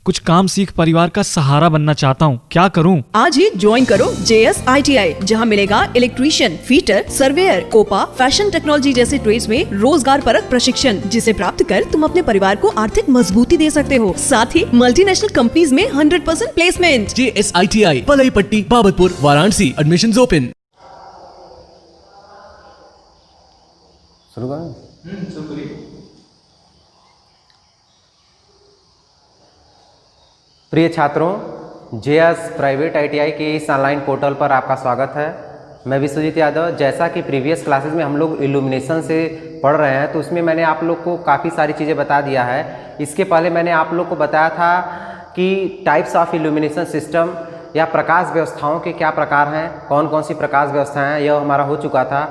कुछ काम सीख परिवार का सहारा बनना चाहता हूँ, क्या करूँ? आज ही ज्वाइन करो JS ITI, जहाँ मिलेगा electrician, fitter, surveyor, COPA, fashion technology जैसे ट्रेड्स में रोजगार परक प्रशिक्षण, जिसे प्राप्त कर तुम अपने परिवार को आर्थिक मजबूती दे सकते हो। साथ ही मल्टीनेशनल कंपनीज में 100% प्लेसमेंट। JS ITI, पलई पट्टी, बाबतपुर, वाराणसी। Admissions open. शुरू करें? प्रिय छात्रों, JS प्राइवेट ITI के इस ऑनलाइन पोर्टल पर आपका स्वागत है। मैं विश्वजीत यादव। जैसा कि प्रीवियस क्लासेस में हम लोग इल्यूमिनेशन से पढ़ रहे हैं, तो उसमें मैंने आप लोग को काफ़ी सारी चीज़ें बता दिया है। इसके पहले मैंने आप लोग को बताया था कि टाइप्स ऑफ इल्यूमिनेशन सिस्टम या प्रकाश व्यवस्थाओं के क्या प्रकार हैं, कौन कौन सी प्रकाश व्यवस्थाएँ हैं, यह हमारा हो चुका था।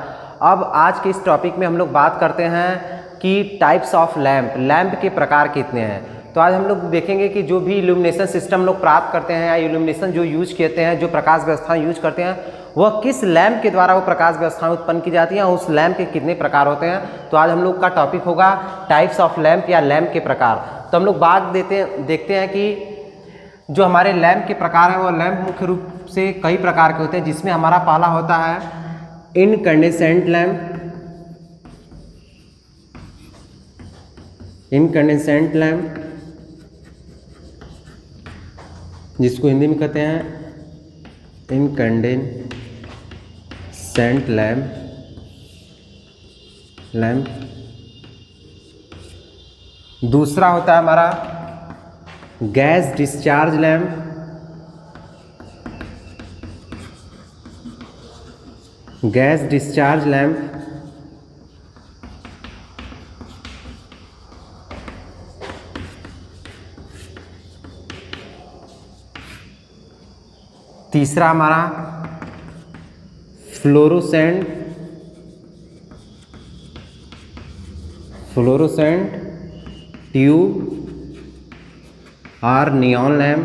अब आज के इस टॉपिक में हम लोग बात करते हैं कि टाइप्स ऑफ लैंप के प्रकार कितने हैं। तो आज हम लोग देखेंगे कि जो भी इल्यूमिनेशन सिस्टम लोग प्राप्त करते हैं या इल्यूमिनेशन जो यूज करते हैं, जो प्रकाश व्यवस्थाएं यूज करते हैं, वह किस लैंप के द्वारा वो प्रकाश व्यवस्थाएं उत्पन्न की जाती हैं और उस लैंप के कितने प्रकार होते हैं। तो आज हम लोग का टॉपिक होगा टाइप्स ऑफ लैंप या लैंप के प्रकार। तो हम लोग बात देखते हैं कि जो हमारे लैंप के प्रकार हैं वो लैंप मुख्य रूप से कई प्रकार के होते हैं, जिसमें हमारा पहला होता है इनकैंडेसेंट लैंप, जिसको हिंदी में कहते हैं इनकैंडेसेंट लैंप। दूसरा होता है हमारा गैस डिस्चार्ज लैंप। तीसरा हमारा फ्लोरोसेंट ट्यूब और नियॉन लैंप।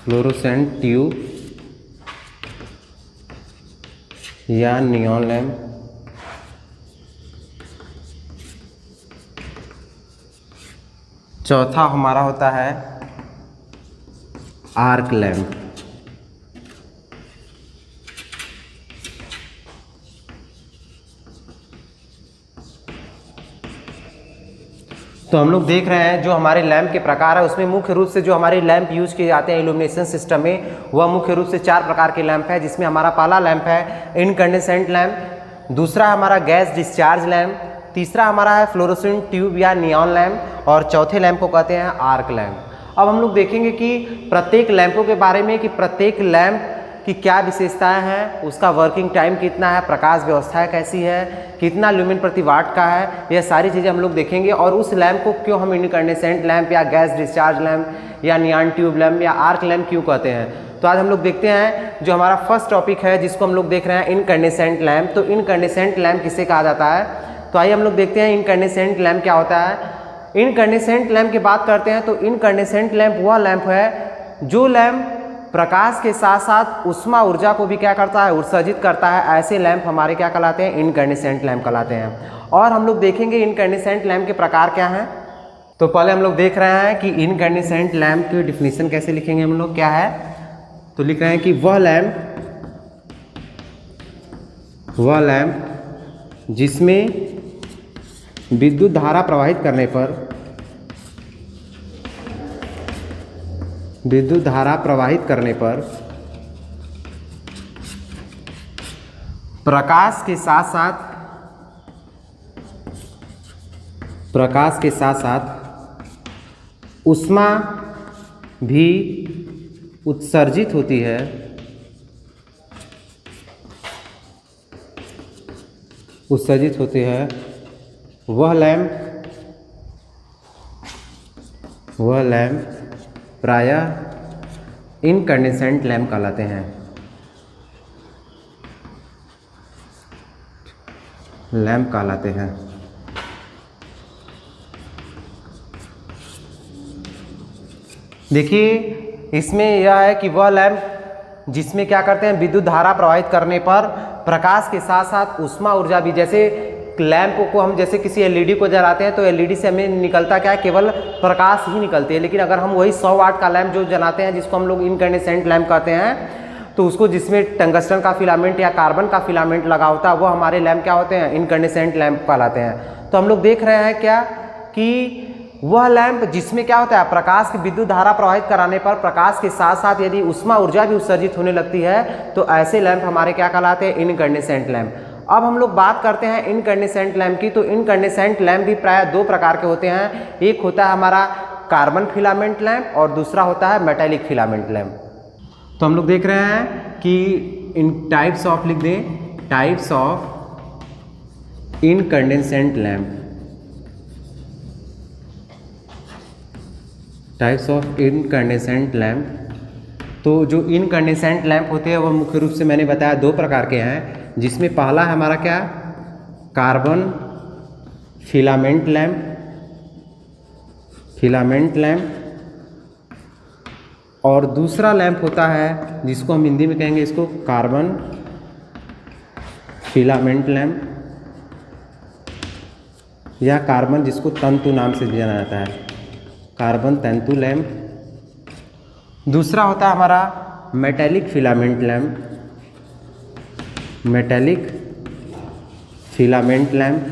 फ्लोरोसेंट ट्यूब या नियॉन लैंप। चौथा हमारा होता है आर्क लैंप। तो हम लोग देख रहे हैं जो हमारे लैंप के प्रकार है, उसमें मुख्य रूप से जो हमारे लैंप यूज किए जाते हैं इल्यूमिनेशन सिस्टम में, वह मुख्य रूप से 4 प्रकार के लैंप है। जिसमें हमारा पहला लैंप है इनकैंडेसेंट लैंप, दूसरा हमारा गैस डिस्चार्ज लैंप, तीसरा हमारा है फ्लोरोसेंट ट्यूब या नियॉन लैंप, और चौथे लैंप को कहते हैं आर्क लैंप। अब हम लोग देखेंगे कि प्रत्येक लैंपों के बारे में, कि प्रत्येक लैंप की क्या विशेषताएं हैं, उसका वर्किंग टाइम कितना है, प्रकाश व्यवस्था कैसी है, कितना ल्यूमेन प्रति वाट का है, यह सारी चीज़ें हम लोग देखेंगे। और उस लैंप को क्यों हम इनकैंडेसेंट लैंप या गैस डिस्चार्ज लैंप या नियॉन ट्यूब लैंप या आर्क लैंप क्यों कहते हैं। तो आज हम लोग देखते हैं जो हमारा फर्स्ट टॉपिक है, जिसको हम लोग देख रहे हैं इनकैंडेसेंट लैंप। तो इनकैंडेसेंट लैंप किसे कहा जाता है, तो आइए हम लोग देखते हैं इनकैंडेसेंट लैंप क्या होता है। इनकैंडेसेंट लैंप की बात करते हैं तो इनकैंडेसेंट लैंप वह लैंप है जो लैंप प्रकाश के साथ साथ उष्मा ऊर्जा को भी क्या करता है, उत्सर्जित करता है। ऐसे लैंप हमारे क्या कहलाते हैं, इनकैंडेसेंट लैंप कहलाते हैं। और हम लोग देखेंगे इनकैंडेसेंट लैंप के प्रकार क्या हैं। तो पहले हम लोग देख रहे हैं कि इनकैंडेसेंट लैंप की डिफिनीशन कैसे लिखेंगे हम लोग, क्या है। तो लिख रहे हैं कि वह लैंप जिसमें विद्युत धारा प्रवाहित करने पर प्रकाश के साथ साथ उष्मा भी उत्सर्जित होती है, वह लैंप प्रायः इनकैंडेसेंट लैंप कहलाते हैं। देखिए इसमें यह है कि वह लैंप जिसमें क्या करते हैं, विद्युत धारा प्रवाहित करने पर प्रकाश के साथ साथ ऊष्मा ऊर्जा भी, जैसे लैंप को हम जैसे किसी एलईडी को जलाते हैं तो एलईडी से हमें निकलता क्या है, केवल प्रकाश ही निकलती है। लेकिन अगर हम वही 100 वाट का लैंप जो जलाते हैं, जिसको हम लोग इनकैंडेसेंट लैंप कहते हैं, तो उसको जिसमें टंगस्टन का फिलामेंट या कार्बन का फिलामेंट लगा होता है, वो हमारे लैंप क्या होते हैं, इनकैंडेसेंट लैंप कहलाते हैं। तो हम लोग देख रहे हैं क्या कि वह लैंप जिसमें क्या होता है, प्रकाश की विद्युत धारा प्रवाहित कराने पर प्रकाश के साथ साथ यदि ऊष्मा ऊर्जा भी उत्सर्जित होने लगती है, तो ऐसे लैंप हमारे क्या कहलाते हैं, इनकैंडेसेंट लैंप। अब हम लोग बात करते हैं इनकैंडेसेंट लैंप की। तो इनकैंडेसेंट लैंप भी प्रायः 2 प्रकार के होते हैं। एक होता है हमारा कार्बन फिलामेंट लैंप और दूसरा होता है मेटेलिक फिलामेंट लैंप। तो हम लोग देख रहे हैं कि इन टाइप्स ऑफ लिख दें, types of incandescent lamp, types of incandescent lamp. तो जो इनकैंडेसेंट लैंप होते हैं वो मुख्य रूप से मैंने बताया 2 प्रकार के हैं, जिसमें पहला है हमारा क्या, carbon filament lamp, filament lamp, और दूसरा लैंप होता है जिसको हम हिंदी में कहेंगे इसको कार्बन फिलामेंट लैंप, या कार्बन जिसको तंतु नाम से जाना जाता है, कार्बन तंतु लैंप। दूसरा होता है हमारा metallic filament lamp, metallic filament lamp,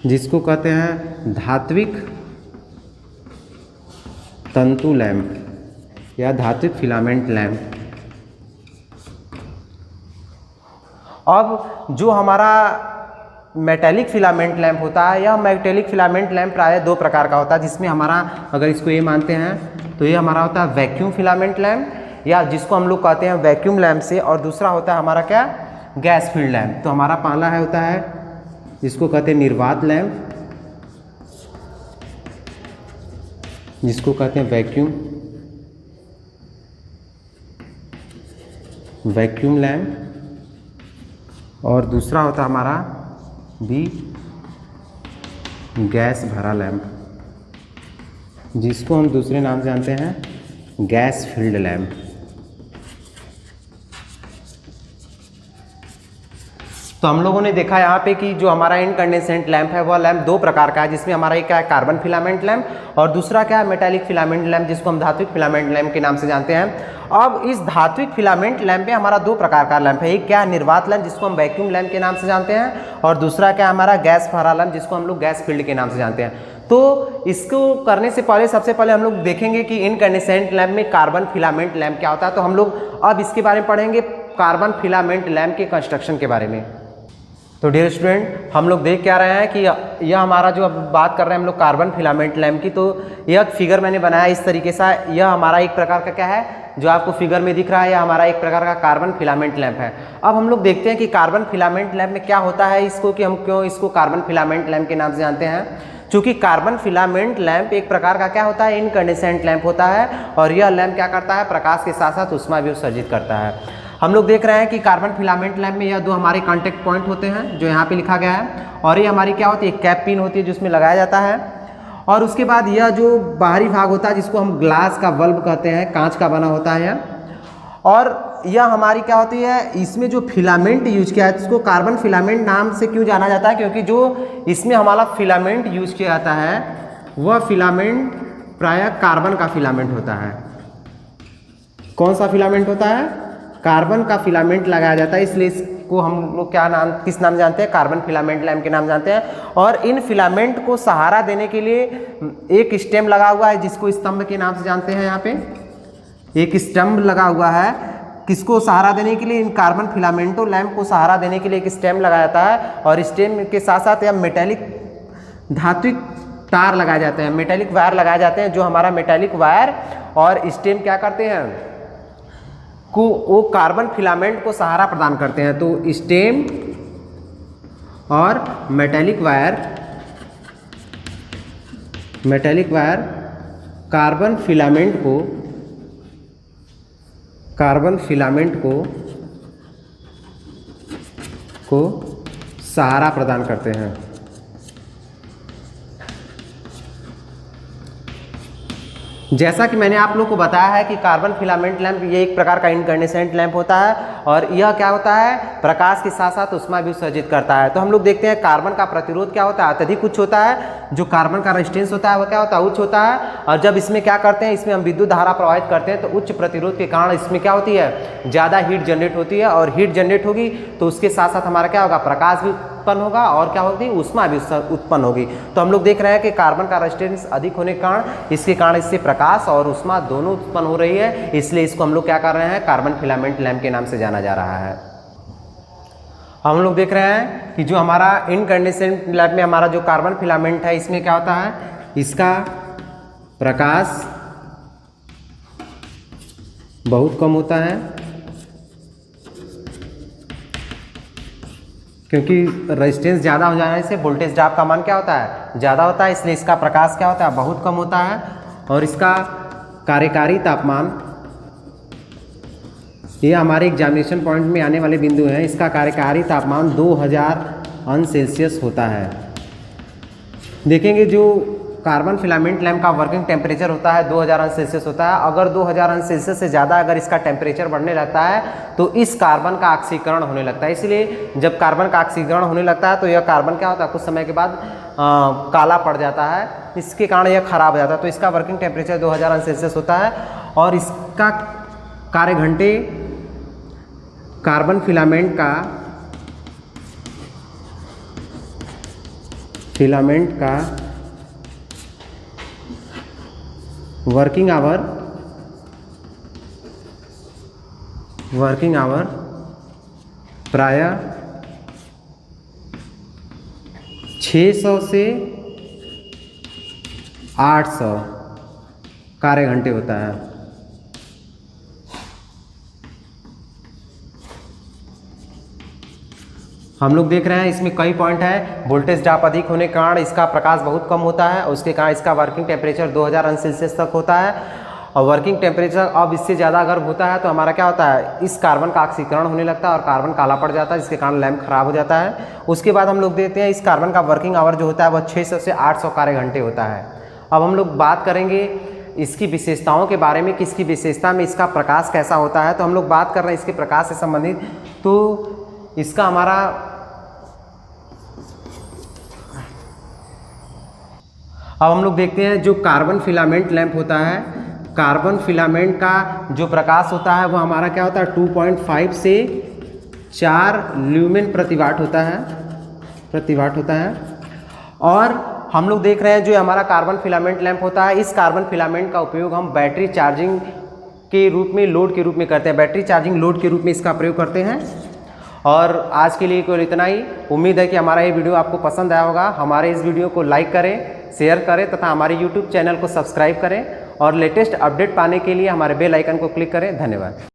जिसको कहते हैं धात्विक तंतु लैंप या धात्विक फिलामेंट लैंप। अब जो हमारा मेटेलिक फिलामेंट लैंप होता है, यह मेटेलिक फिलामेंट लैंप प्रायः 2 प्रकार का होता है, जिसमें हमारा, अगर इसको ये मानते हैं तो ये हमारा होता है वैक्यूम फिलामेंट लैंप, या जिसको हम लोग कहते हैं वैक्यूम लैंप से, और दूसरा होता है हमारा क्या, गैस फील्ड लैंप। तो हमारा पहला है होता है जिसको कहते हैं निर्वात लैंप, जिसको कहते हैं वैक्यूम लैंप, और दूसरा होता है हमारा गैस भरा लैंप, जिसको हम दूसरे नाम से जानते हैं गैस फील्ड लैंप। तो हम लोगों ने देखा यहाँ पे कि जो हमारा इनकैंडेसेंट लैंप है वह लैंप 2 प्रकार का है, जिसमें हमारा एक क्या है, कार्बन फिलामेंट लैंप, और दूसरा क्या है, मेटेलिक फिलामेंट लैंप, जिसको हम धात्विक फिलामेंट लैंप के नाम से जानते हैं। अब इस धात्विक फिलामेंट लैंप में हमारा 2 प्रकार का लैंप है, एक क्या है निर्वात लैंप, जिसको हम वैक्यूम लैंप के नाम से जानते हैं, और दूसरा क्या हमारा गैस भरा लैंप, जिसको हम लोग गैस फील्ड के नाम से जानते हैं। तो इसको करने से पहले सबसे पहले हम लोग देखेंगे कि इनकैंडेसेंट लैंप में कार्बन फिलामेंट लैंप क्या होता है। तो हम लोग अब इसके बारे में पढ़ेंगे, कार्बन फिलामेंट लैंप के कंस्ट्रक्शन के बारे में। तो डियर स्टूडेंट, हम लोग देख क्या रहे हैं कि यह हमारा जो अब बात कर रहे हैं हम लोग कार्बन फिलामेंट लैंप की, तो यह फिगर मैंने बनाया इस तरीके से। यह हमारा एक प्रकार का क्या है, जो आपको फिगर में दिख रहा है, यह हमारा एक प्रकार का कार्बन फिलामेंट लैंप है। अब हम लोग देखते हैं कि कार्बन फिलामेंट लैंप में क्या होता है, इसको कि हम क्यों इसको कार्बन फिलामेंट लैंप के नाम से जानते हैं। चूँकि कार्बन फिलामेंट लैंप एक प्रकार का क्या होता है, इनकैंडेसेंट लैंप होता है, और यह लैंप क्या करता है, प्रकाश के साथ साथ ऊष्मा भी उत्सर्जित करता है। हम लोग देख रहे हैं कि कार्बन फिलामेंट लैंप में यह 2 हमारे कांटेक्ट पॉइंट होते हैं, जो यहाँ पे लिखा गया है, और ये हमारी क्या होती है, कैप पिन होती है, जिसमें लगाया जाता है। और उसके बाद यह जो बाहरी भाग होता है, जिसको हम ग्लास का बल्ब कहते हैं, कांच का बना होता है, और यह हमारी क्या होती है, इसमें जो फिलामेंट यूज किया है, इसको कार्बन फिलामेंट नाम से क्यों जाना जाता है, क्योंकि जो इसमें हमारा फिलामेंट यूज किया जाता है वह फिलामेंट प्रायः कार्बन का फिलामेंट होता है। कौन सा फिलामेंट होता है, कार्बन का फिलामेंट लगाया जाता है, इसलिए इसको हम लोग क्या नाम, किस नाम जानते हैं, कार्बन फिलामेंट लैंप के नाम जानते हैं। और इन फिलामेंट को सहारा देने के लिए एक स्टेम लगा हुआ है, जिसको स्तंभ के नाम से जानते हैं। यहाँ पे एक स्तंभ लगा हुआ है, किसको सहारा देने के लिए, इन कार्बन फिलामेंटो लैंप को सहारा देने के लिए एक स्टेम लगाया जाता है, और स्टेम के साथ साथ यह मेटेलिक धात्विक तार लगाए जाते हैं, मेटेलिक वायर लगाए जाते हैं, जो हमारा मेटेलिक वायर और स्टेम क्या करते हैं, को वो कार्बन फिलामेंट को सहारा प्रदान करते हैं। तो स्टेम और मेटेलिक वायर कार्बन फिलामेंट को सहारा प्रदान करते हैं। जैसा कि मैंने आप लोग को बताया है कि कार्बन फिलामेंट लैंप ये एक प्रकार का इनकैंडेसेंट लैंप होता है और यह क्या होता है, प्रकाश के साथ साथ ऊष्मा भी उत्सर्जित करता है। तो हम लोग देखते हैं कार्बन का प्रतिरोध क्या होता है, अत्यधिक उच्च होता है। जो कार्बन का रेजिस्टेंस होता है वह क्या होता है, उच्च होता है। और जब इसमें क्या करते हैं, इसमें हम विद्युत धारा प्रवाहित करते हैं तो उच्च प्रतिरोध के कारण इसमें क्या होती है, ज़्यादा हीट जनरेट होती है। और हीट जनरेट होगी तो उसके साथ साथ हमारा क्या होगा, प्रकाश भी उत्पन्न होगा और क्या होगी, ऊष्मा भी उत्पन्न होगी। तो हम लोग देख रहे हैं कि कार्बन का रेजिस्टेंस अधिक होने के कारण इसके कारण इससे प्रकाश और ऊष्मा दोनों उत्पन्न हो रही है, इसलिए इसको हम लोग क्या कर रहे हैं, कार्बन फिलामेंट लैंप के नाम से जाना जा रहा है। हम लोग देख रहे हैं कि जो हमारा इनकैंडेसेंट लैंप में हमारा जो कार्बन फिलामेंट है इसमें क्या होता है, इसका प्रकाश बहुत कम होता है क्योंकि रेजिस्टेंस ज़्यादा हो जाने से वोल्टेज ड्रॉप का मान क्या होता है, ज़्यादा होता है, इसलिए इसका प्रकाश क्या होता है, बहुत कम होता है। और इसका कार्यकारी तापमान, ये हमारे एग्जामिनेशन पॉइंट में आने वाले बिंदु हैं, इसका कार्यकारी तापमान 2000 अंश सेल्सियस होता है। देखेंगे जो कार्बन फिलामेंट लैंप का वर्किंग टेम्परेचर होता है 2000 अंश सेल्सियस होता है। अगर 2000 अंश सेल्सियस से ज़्यादा अगर इसका टेम्परेचर बढ़ने लगता है तो इस कार्बन का ऑक्सीकरण होने लगता है। इसलिए जब कार्बन का ऑक्सीकरण होने लगता है तो यह कार्बन क्या होता है, कुछ समय के बाद काला पड़ जाता है, इसके कारण यह खराब हो जाता है। तो इसका वर्किंग टेम्परेचर 2000 अंश सेल्सियस होता है और इसका कार्य घंटे कार्बन फिलामेंट का वर्किंग आवर प्रायः 600 से 800 कार्य घंटे होता है। हम लोग देख रहे हैं इसमें कई पॉइंट है। वोल्टेज ड्रॉप अधिक होने के कारण इसका प्रकाश बहुत कम होता है और उसके कारण इसका वर्किंग टेम्परेचर 2000 अंश सेल्सियस तक होता है। और वर्किंग टेम्परेचर अब इससे ज़्यादा अगर होता है तो हमारा क्या होता है, इस कार्बन का ऑक्सीकरण होने लगता है और कार्बन काला पड़ जाता है, जिसके कारण लैंप खराब हो जाता है। उसके बाद हम लोग देखते हैं इस कार्बन का वर्किंग आवर जो होता है वह 600 से 800 कार्य घंटे होता है। अब हम लोग बात करेंगे इसकी विशेषताओं के बारे में कि इसकी विशेषता में इसका प्रकाश कैसा होता है। तो हम लोग बात कर रहे हैं इसके प्रकाश से संबंधित, तो इसका हमारा अब हम लोग देखते हैं जो कार्बन फिलामेंट लैंप होता है, कार्बन फिलामेंट का जो प्रकाश होता है वो हमारा क्या होता है, 2.5 से 4 ल्यूमेन प्रति वाट होता है। और हम लोग देख रहे हैं जो हमारा कार्बन फिलामेंट लैंप होता है, इस कार्बन फिलामेंट का उपयोग हम बैटरी चार्जिंग के रूप में, लोड के रूप में करते हैं, बैटरी चार्जिंग लोड के रूप में इसका प्रयोग करते हैं। और आज के लिए केवल इतना ही। उम्मीद है कि हमारा ये वीडियो आपको पसंद आया होगा। हमारे इस वीडियो को लाइक करें, शेयर करें तथा हमारे YouTube चैनल को सब्सक्राइब करें और लेटेस्ट अपडेट पाने के लिए हमारे बेल आइकन को क्लिक करें। धन्यवाद।